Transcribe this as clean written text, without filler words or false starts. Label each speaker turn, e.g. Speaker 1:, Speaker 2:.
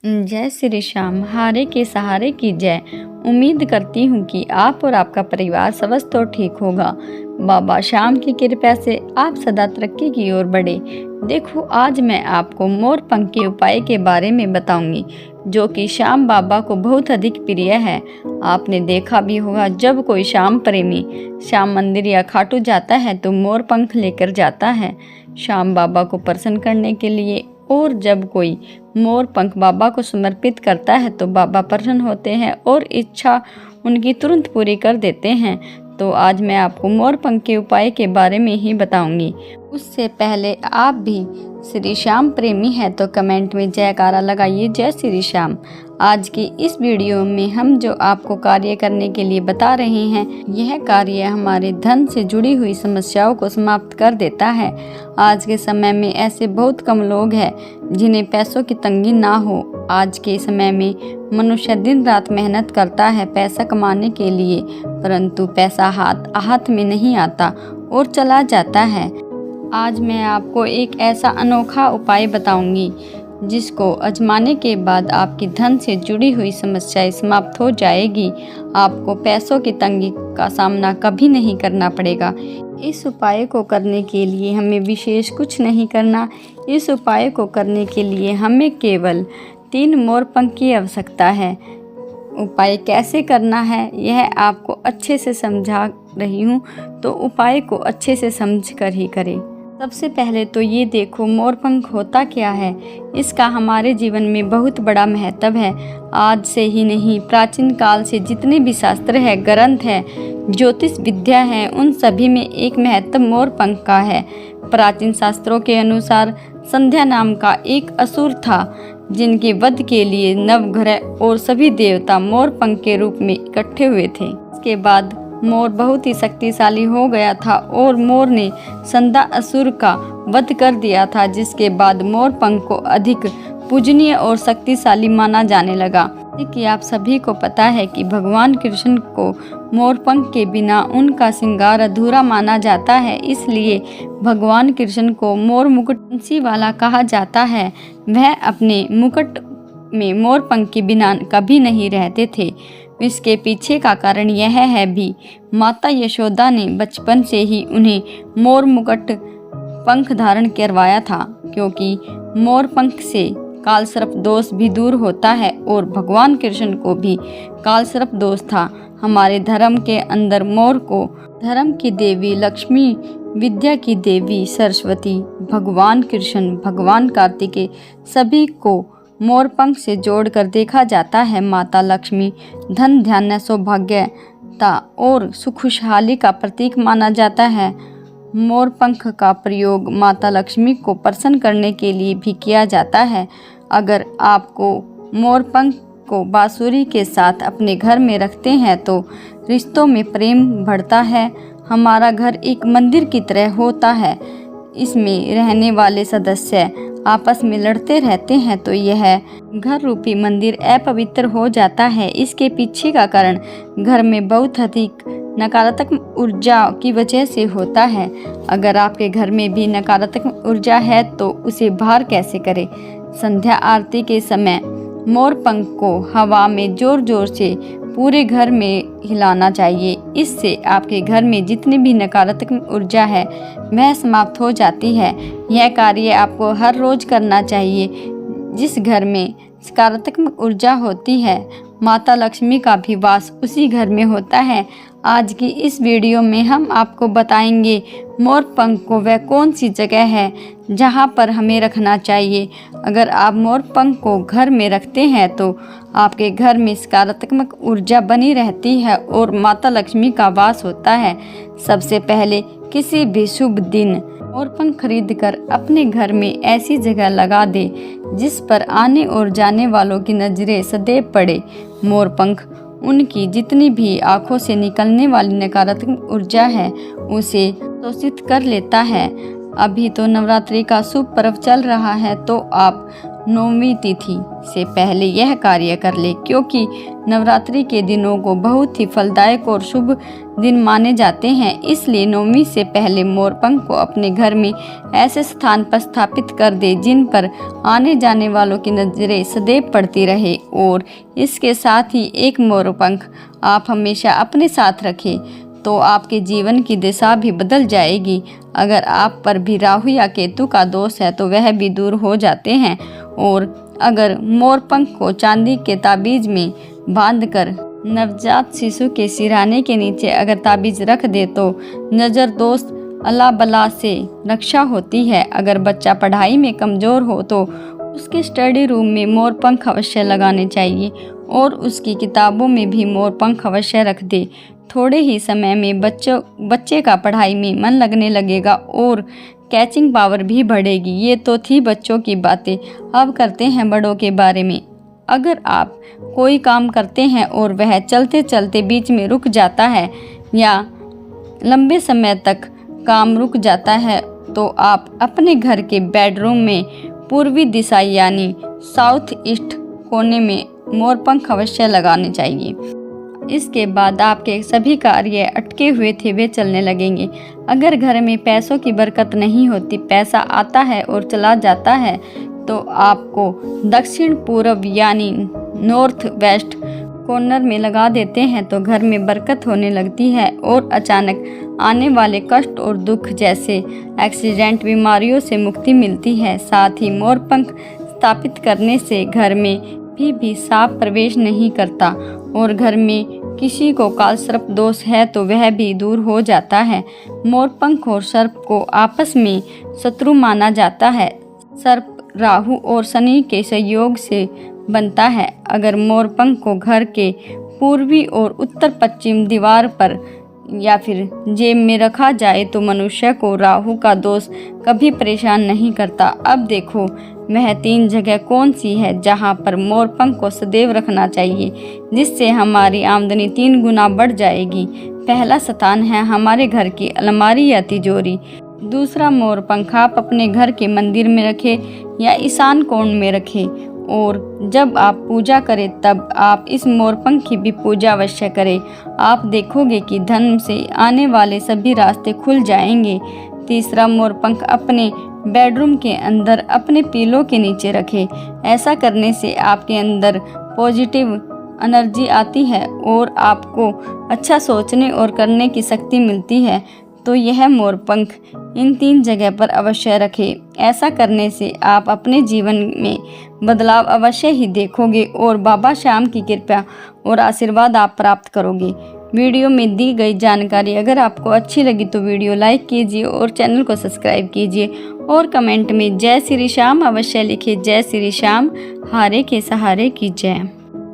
Speaker 1: जय श्री श्याम। हारे के सहारे की जय। उम्मीद करती हूँ कि आप और आपका परिवार स्वस्थ और ठीक होगा। बाबा श्याम की कृपा से आप सदा तरक्की की ओर बढ़े। देखो, आज मैं आपको मोर पंख के उपाय के बारे में बताऊंगी, जो कि श्याम बाबा को बहुत अधिक प्रिय है। आपने देखा भी होगा, जब कोई श्याम प्रेमी श्याम मंदिर या खाटू जाता है तो मोर पंख लेकर जाता है श्याम बाबा को प्रसन्न करने के लिए। और जब कोई मोर पंख बाबा को समर्पित करता है तो बाबा प्रसन्न होते हैं और इच्छा उनकी तुरंत पूरी कर देते हैं। तो आज मैं आपको मोर पंख के उपाय के बारे में ही बताऊंगी। उससे पहले आप भी श्री श्याम प्रेमी है तो कमेंट में जयकारा लगाइए, जय श्री श्याम। आज की इस वीडियो में हम जो आपको कार्य करने के लिए बता रहे हैं, यह कार्य हमारे धन से जुड़ी हुई समस्याओं को समाप्त कर देता है। आज के समय में ऐसे बहुत कम लोग हैं जिन्हें पैसों की तंगी ना हो। आज के समय में मनुष्य दिन रात मेहनत करता है पैसा कमाने के लिए, परंतु पैसा हाथ में नहीं आता और चला जाता है। आज मैं आपको एक ऐसा अनोखा उपाय बताऊंगी जिसको आजमाने के बाद आपकी धन से जुड़ी हुई समस्याएं समाप्त हो जाएगी। आपको पैसों की तंगी का सामना कभी नहीं करना पड़ेगा। इस उपाय को करने के लिए हमें विशेष कुछ नहीं करना। इस उपाय को करने के लिए हमें केवल 3 मोर पंख की आवश्यकता है। उपाय कैसे करना है यह आपको अच्छे से समझा रही हूँ, तो उपाय को अच्छे से समझ कर ही करें। सबसे पहले तो ये देखो, मोर पंख होता क्या है। इसका हमारे जीवन में बहुत बड़ा महत्व है। आज से ही नहीं, प्राचीन काल से जितने भी शास्त्र है, ग्रंथ है, ज्योतिष विद्या है, उन सभी में एक महत्व मोर पंख का है। प्राचीन शास्त्रों के अनुसार संध्या नाम का एक असुर था, जिनके वध के लिए नवग्रह और सभी देवता मोर पंख के रूप में इकट्ठे हुए थे। इसके बाद मोर बहुत ही शक्तिशाली हो गया था और मोर ने संध्या असुर का वध कर दिया था, जिसके बाद मोर पंख को अधिक पूजनीय और शक्तिशाली माना जाने लगा। कि आप सभी को पता है कि भगवान कृष्ण को मोर पंख के बिना उनका श्रृंगार अधूरा माना जाता है, इसलिए भगवान कृष्ण को मोर मुकुट वाला कहा जाता है। वह अपने मुकुट में मोर पंख के बिना कभी नहीं रहते थे। इसके पीछे का कारण यह है भी, माता यशोदा ने बचपन से ही उन्हें मोर मुकुट पंख धारण करवाया था, क्योंकि मोर पंख से कालसर्प दोष भी दूर होता है और भगवान कृष्ण को भी कालसर्प दोष था। हमारे धर्म के अंदर मोर को धर्म की देवी लक्ष्मी, विद्या की देवी सरस्वती, भगवान कृष्ण, भगवान कार्तिकेय सभी को मोर पंख से जोड़कर देखा जाता है। माता लक्ष्मी धन, धान्य, सौभाग्यता और खुशहाली का प्रतीक माना जाता है। मोर पंख का प्रयोग माता लक्ष्मी को प्रसन्न करने के लिए भी किया जाता है। अगर आपको मोर पंख को बांसुरी के साथ अपने घर में रखते हैं तो रिश्तों में प्रेम बढ़ता है। हमारा घर एक मंदिर की तरह होता है। इसमें रहने वाले सदस्य आपस में लड़ते रहते हैं तो यह घर रूपी मंदिर अपवित्र हो जाता है। इसके पीछे का कारण घर में बहुत अधिक नकारात्मक ऊर्जा की वजह से होता है। अगर आपके घर में भी नकारात्मक ऊर्जा है तो उसे बाहर कैसे करें। संध्या आरती के समय मोर पंख को हवा में जोर जोर से पूरे घर में हिलाना चाहिए। इससे आपके घर में जितनी भी नकारात्मक ऊर्जा है वह समाप्त हो जाती है। यह कार्य आपको हर रोज करना चाहिए। जिस घर में सकारात्मक ऊर्जा होती है, माता लक्ष्मी का भी वास उसी घर में होता है। आज की इस वीडियो में हम आपको बताएंगे मोर पंख को वह कौन सी जगह है जहां पर हमें रखना चाहिए। अगर आप मोर पंख को घर में रखते हैं तो आपके घर में सकारात्मक ऊर्जा बनी रहती है और माता लक्ष्मी का वास होता है। सबसे पहले किसी भी शुभ दिन मोर पंख खरीद कर अपने घर में ऐसी जगह लगा दे जिस पर आने और जाने वालों की नजरें सदैव पड़े। मोर पंख उनकी जितनी भी आंखों से निकलने वाली नकारात्मक ऊर्जा है उसे शोषित कर लेता है। अभी तो नवरात्रि का शुभ पर्व चल रहा है, तो आप 9वीं तिथि से पहले यह कार्य कर ले, क्योंकि नवरात्रि के दिनों को बहुत ही फलदायक और शुभ दिन माने जाते हैं। इसलिए 9वीं से पहले मोरपंख को अपने घर में ऐसे स्थान पर स्थापित कर दे जिन पर आने जाने वालों की नज़रें सदैव पड़ती रहे। और इसके साथ ही एक मोरपंख आप हमेशा अपने साथ रखें तो आपके जीवन की दिशा भी बदल जाएगी। अगर आप पर भी राहु या केतु का दोष है तो वह भी दूर हो जाते हैं। और अगर मोरपंख को चांदी के ताबीज में बांधकर नवजात शिशु के सिरहाने के नीचे अगर ताबीज रख दे तो नज़र दोष अल्लाह बला से रक्षा होती है। अगर बच्चा पढ़ाई में कमज़ोर हो तो उसके स्टडी रूम में मोरपंख अवश्य लगाने चाहिए और उसकी किताबों में भी मोरपंख अवश्य रख दे। थोड़े ही समय में बच्चे का पढ़ाई में मन लगने लगेगा और कैचिंग पावर भी बढ़ेगी। ये तो थी बच्चों की बातें। अब करते हैं बड़ों के बारे में। अगर आप कोई काम करते हैं और वह चलते चलते बीच में रुक जाता है या लंबे समय तक काम रुक जाता है तो आप अपने घर के बेडरूम में पूर्वी दिशा यानी साउथ ईस्ट कोने में मोरपंख अवश्य लगाने चाहिए। इसके बाद आपके सभी कार्य अटके हुए थे वे चलने लगेंगे। अगर घर में पैसों की बरकत नहीं होती, पैसा आता है और चला जाता है, तो आपको दक्षिण पूर्व यानी नॉर्थ वेस्ट कॉर्नर में लगा देते हैं तो घर में बरकत होने लगती है और अचानक आने वाले कष्ट और दुख जैसे एक्सीडेंट, बीमारियों से मुक्ति मिलती है। साथ ही मोरपंख स्थापित करने से घर में भी सांप प्रवेश नहीं करता और घर में किसी को कालसर्प दोष है तो वह भी दूर हो जाता है। मोरपंख और सर्प को आपस में शत्रु माना जाता है। सर्प राहु और शनि के सहयोग से बनता है। अगर मोरपंख को घर के पूर्वी और उत्तर पश्चिम दीवार पर या फिर जेब में रखा जाए तो मनुष्य को राहु का दोष कभी परेशान नहीं करता। अब देखो वह 3 जगह कौन सी है जहां पर मोरपंख को सदैव रखना चाहिए जिससे हमारी आमदनी 3 गुना बढ़ जाएगी। पहला स्थान है हमारे घर की अलमारी या तिजोरी। दूसरा, मोरपंख आप अपने घर के मंदिर में रखें या ईशान कोण में रखें और जब आप पूजा करें तब आप इस मोरपंख की भी पूजा अवश्य करें। आप देखोगे कि धन से आने वाले सभी रास्ते खुल जाएंगे। तीसरा, मोरपंख अपने बेडरूम के अंदर अपने पिलो के नीचे रखें। ऐसा करने से आपके अंदर पॉजिटिव एनर्जी आती है और आपको अच्छा सोचने और करने की शक्ति मिलती है। तो यह मोरपंख इन 3 जगह पर अवश्य रखें। ऐसा करने से आप अपने जीवन में बदलाव अवश्य ही देखोगे और बाबा श्याम की कृपा और आशीर्वाद आप प्राप्त करोगे। वीडियो में दी गई जानकारी अगर आपको अच्छी लगी तो वीडियो लाइक कीजिए और चैनल को सब्सक्राइब कीजिए और कमेंट में जय श्री श्याम अवश्य लिखिए। जय श्री श्याम, हारे के सहारे की जय।